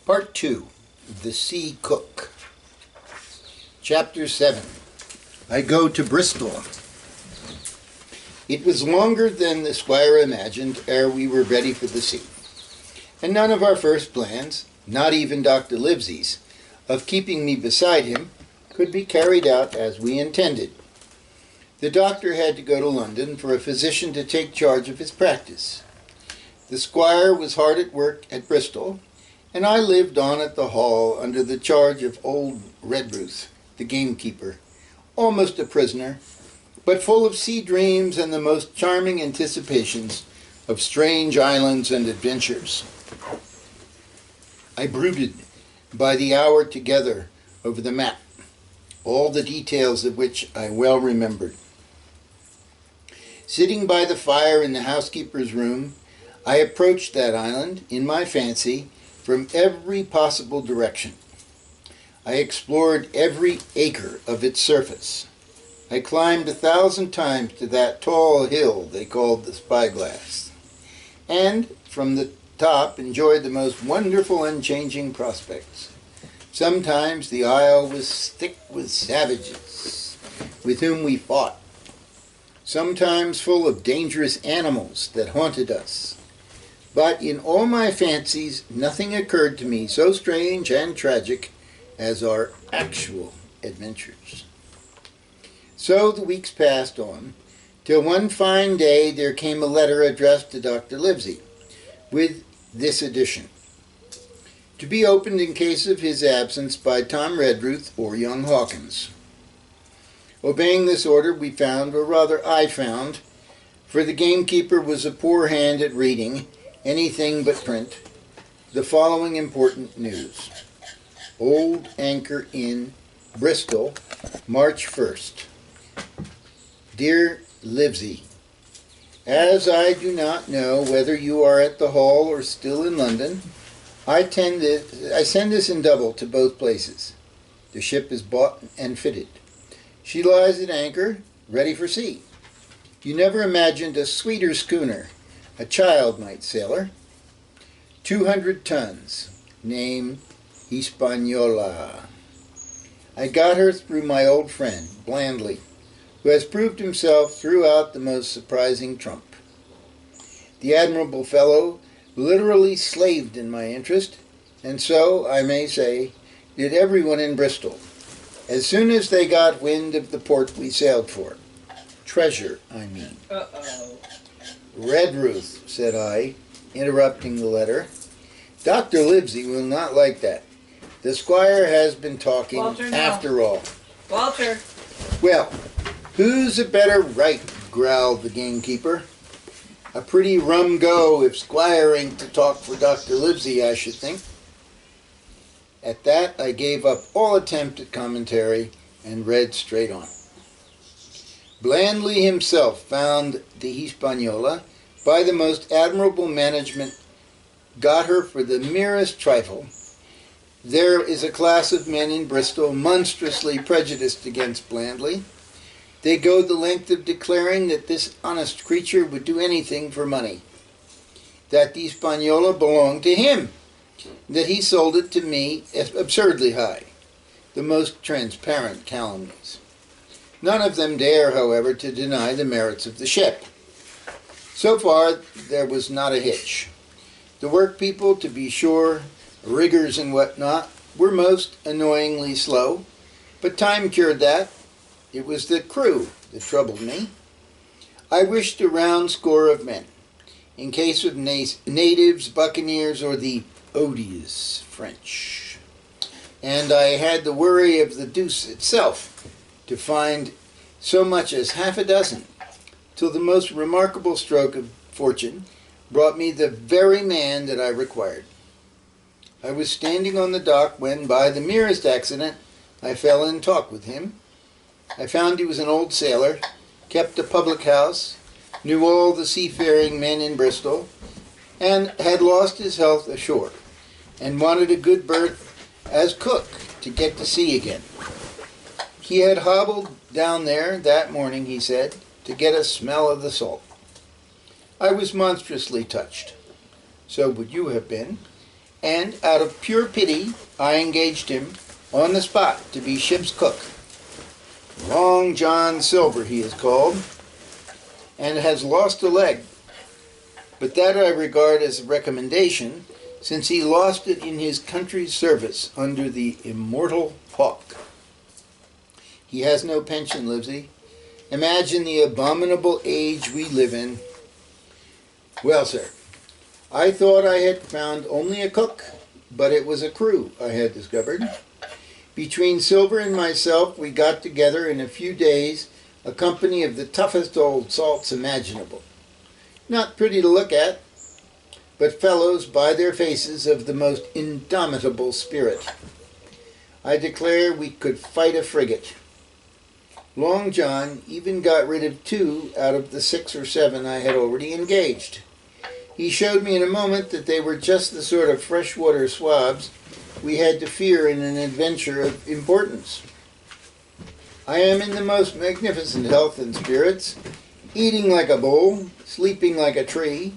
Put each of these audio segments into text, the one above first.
Part 2, The Sea Cook. Chapter 7, I Go to Bristol. It was longer than the squire imagined ere we were ready for the sea, and none of our first plans, not even Dr. Livesey's, of keeping me beside him, could be carried out as we intended. The doctor had to go to London for a physician to take charge of his practice. The squire was hard at work at Bristol, and I lived on at the Hall under the charge of old Redruth, the gamekeeper, almost a prisoner, but full of sea dreams and the most charming anticipations of strange islands and adventures. I brooded by the hour together over the map, all the details of which I well remembered. Sitting by the fire in the housekeeper's room, I approached that island, in my fancy, from every possible direction. I explored every acre of its surface. I climbed 1,000 times to that tall hill they called the Spyglass, and from the top enjoyed the most wonderful unchanging prospects. Sometimes the isle was thick with savages, with whom we fought, sometimes full of dangerous animals that haunted us. But in all my fancies, nothing occurred to me so strange and tragic as our actual adventures. So the weeks passed on, till one fine day there came a letter addressed to Dr. Livesey, with this addition: to be opened in case of his absence by Tom Redruth or young Hawkins. Obeying this order, we found, or rather I found, for the gamekeeper was a poor hand at reading anything but print, the following important news. Old Anchor Inn, Bristol, March 1st. Dear Livesey, as I do not know whether you are at the Hall or still in London, I send this in double to both places. The ship is bought and fitted. She lies at anchor, ready for sea. You never imagined a sweeter schooner. A child might sail her. 200 tons. Name Hispaniola. I got her through my old friend, Blandly, who has proved himself throughout the most surprising trump. The admirable fellow literally slaved in my interest, and so, I may say, did everyone in Bristol. As soon as they got wind of the port we sailed for. Treasure, I mean. Uh-oh. Redruth, said I, interrupting the letter. Dr. Livesey will not like that. The squire has been talking Walter, no. after all. Walter. Well, who's a better right, growled the gamekeeper. A pretty rum go if squire ain't to talk for Dr. Livesey, I should think. At that I gave up all attempt at commentary and read straight on. Blandly himself found the Hispaniola by the most admirable management, got her for the merest trifle. There is a class of men in Bristol monstrously prejudiced against Blandly. They go the length of declaring that this honest creature would do anything for money, that the Hispaniola belonged to him, that he sold it to me absurdly high, the most transparent calumnies. None of them dare, however, to deny the merits of the ship. So far, there was not a hitch. The workpeople, to be sure, riggers and what not, were most annoyingly slow, but time cured that. It was the crew that troubled me. I wished a round score of men, in case of natives, buccaneers, or the odious French. And I had the worry of the deuce itself, to find so much as half a dozen, till the most remarkable stroke of fortune brought me the very man that I required. I was standing on the dock when, by the merest accident, I fell in talk with him. I found he was an old sailor, kept a public house, knew all the seafaring men in Bristol, and had lost his health ashore, and wanted a good berth as cook to get to sea again. He had hobbled down there that morning, he said, to get a smell of the salt. I was monstrously touched. So would you have been, and out of pure pity I engaged him on the spot to be ship's cook. Long John Silver he is called, and has lost a leg, but that I regard as a recommendation, since he lost it in his country's service under the immortal Hawk. He has no pension, Livesey. Imagine the abominable age we live in. Well, sir, I thought I had found only a cook, but it was a crew I had discovered. Between Silver and myself, we got together in a few days a company of the toughest old salts imaginable. Not pretty to look at, but fellows by their faces of the most indomitable spirit. I declare we could fight a frigate. Long John even got rid of 2 out of the 6 or 7 I had already engaged. He showed me in a moment that they were just the sort of freshwater swabs we had to fear in an adventure of importance. I am in the most magnificent health and spirits, eating like a bull, sleeping like a tree,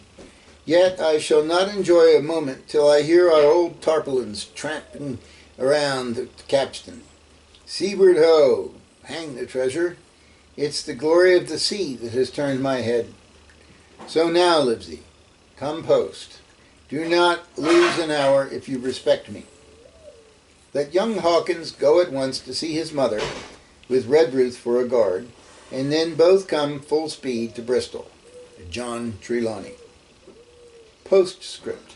yet I shall not enjoy a moment till I hear our old tarpaulins tramping around the capstan. Seaward ho! Hang the treasure. It's the glory of the sea that has turned my head. So now, Livesey, come post. Do not lose an hour if you respect me. Let young Hawkins go at once to see his mother, with Redruth for a guard, and then both come full speed to Bristol. John Trelawney. Postscript.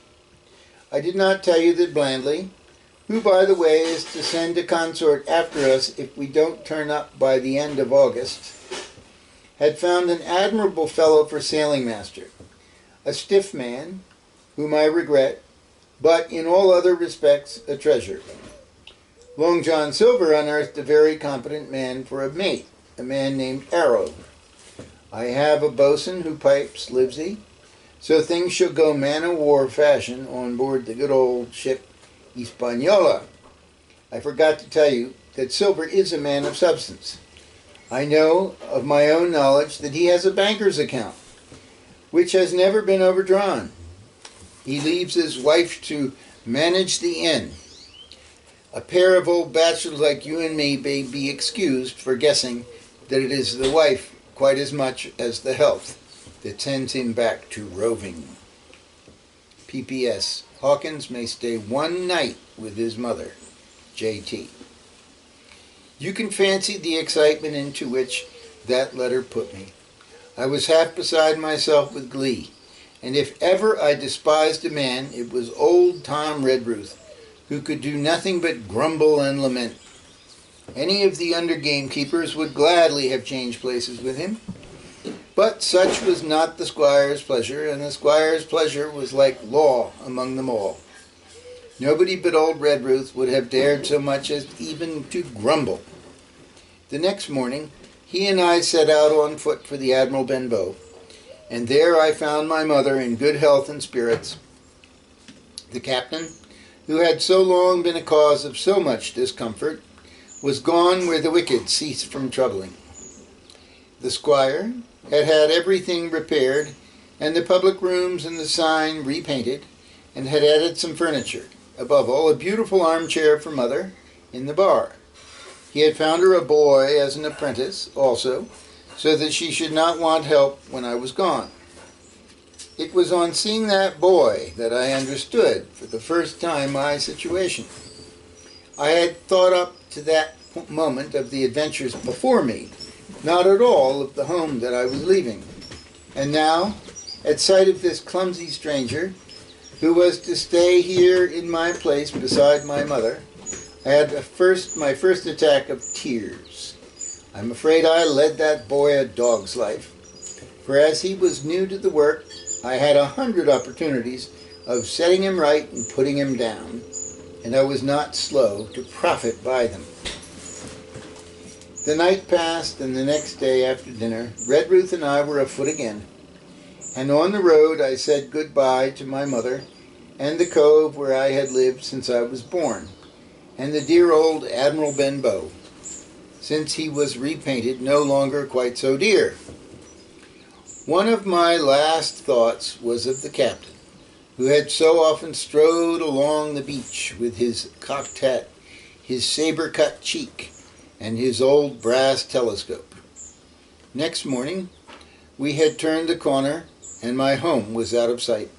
I did not tell you that Blandley, who, by the way, is to send a consort after us if we don't turn up by the end of August, had found an admirable fellow for sailing master, a stiff man, whom I regret, but in all other respects a treasure. Long John Silver unearthed a very competent man for a mate, a man named Arrow. I have a boatswain who pipes Livesey, so things shall go man-o'-war fashion on board the good old ship Hispaniola. I forgot to tell you that Silver is a man of substance. I know of my own knowledge that he has a banker's account, which has never been overdrawn. He leaves his wife to manage the inn. A pair of old bachelors like you and me may be excused for guessing that it is the wife quite as much as the health that sends him back to roving. P.P.S. Hawkins may stay 1 night with his mother. J.T. You can fancy the excitement into which that letter put me. I was half beside myself with glee, and if ever I despised a man, it was old Tom Redruth, who could do nothing but grumble and lament. Any of the under gamekeepers would gladly have changed places with him, but such was not the squire's pleasure, and the squire's pleasure was like law among them all. Nobody but old Redruth would have dared so much as even to grumble. The next morning, he and I set out on foot for the Admiral Benbow, and there I found my mother in good health and spirits. The captain, who had so long been a cause of so much discomfort, was gone where the wicked cease from troubling. The squire had had everything repaired, and the public rooms and the sign repainted, and had added some furniture, above all a beautiful armchair for mother in the bar. He had found her a boy as an apprentice also, so that she should not want help when I was gone. It was on seeing that boy that I understood for the first time my situation. I had thought up to that moment of the adventures before me, not at all of the home that I was leaving. And now, at sight of this clumsy stranger, who was to stay here in my place beside my mother, I had my first attack of tears. I'm afraid I led that boy a dog's life, for as he was new to the work, I had 100 opportunities of setting him right and putting him down, and I was not slow to profit by them. The night passed, and the next day after dinner, Redruth and I were afoot again, and on the road I said good-bye to my mother and the cove where I had lived since I was born, and the dear old Admiral Benbow, since he was repainted no longer quite so dear. One of my last thoughts was of the captain, who had so often strode along the beach with his cocked hat, his saber-cut cheek, and his old brass telescope. Next morning, we had turned the corner, and my home was out of sight.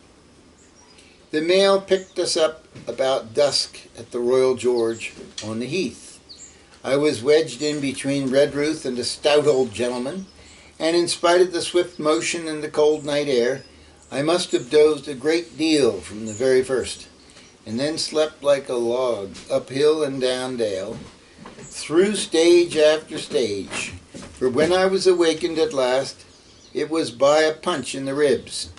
The mail picked us up about dusk at the Royal George on the Heath. I was wedged in between Redruth and a stout old gentleman, and in spite of the swift motion and the cold night air, I must have dozed a great deal from the very first, and then slept like a log, uphill and down dale, through stage after stage, for when I was awakened at last, it was by a punch in the ribs,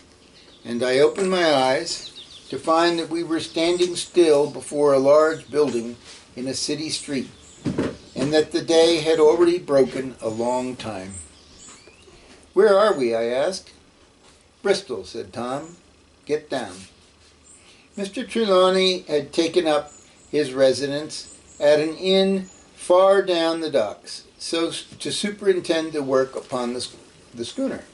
and I opened my eyes to find that we were standing still before a large building in a city street, and that the day had already broken a long time. "Where are we?" I asked. "Bristol," said Tom. "Get down." Mr. Trelawney had taken up his residence at an inn far down the docks, so to superintend the work upon the schooner.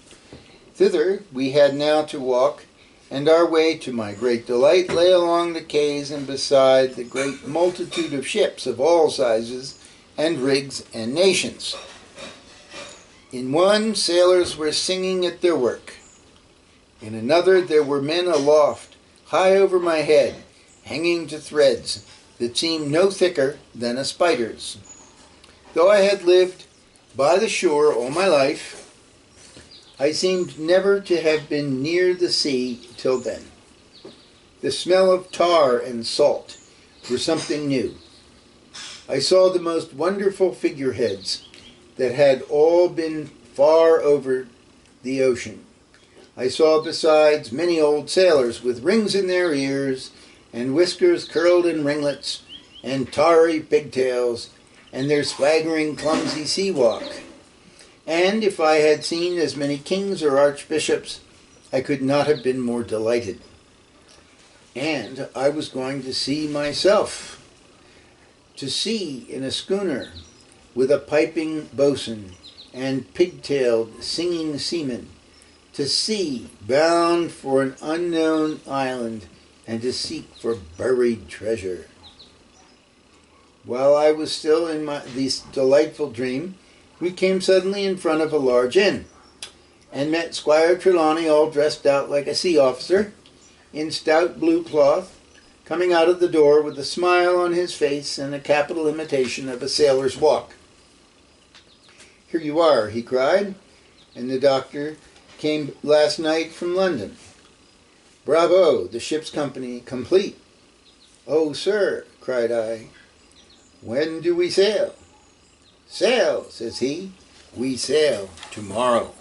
Thither we had now to walk, and our way, to my great delight, lay along the quays and beside the great multitude of ships of all sizes and rigs and nations. In one, sailors were singing at their work. In another, there were men aloft, high over my head, hanging to threads that seemed no thicker than a spider's. Though I had lived by the shore all my life, I seemed never to have been near the sea till then. The smell of tar and salt were something new. I saw the most wonderful figureheads that had all been far over the ocean. I saw besides many old sailors with rings in their ears and whiskers curled in ringlets and tarry pigtails and their swaggering clumsy sea walk. And if I had seen as many kings or archbishops, I could not have been more delighted. And I was going to see myself. To sea in a schooner with a piping boatswain and pigtailed singing seamen. To sea bound for an unknown island and to seek for buried treasure. While I was still in this delightful dream, we came suddenly in front of a large inn, and met Squire Trelawney all dressed out like a sea officer, in stout blue cloth, coming out of the door with a smile on his face and a capital imitation of a sailor's walk. "Here you are," he cried, "and the doctor came last night from London. Bravo, the ship's company complete." "Oh, sir," cried I, "when do we sail?" "Sail," says he, "we sail tomorrow."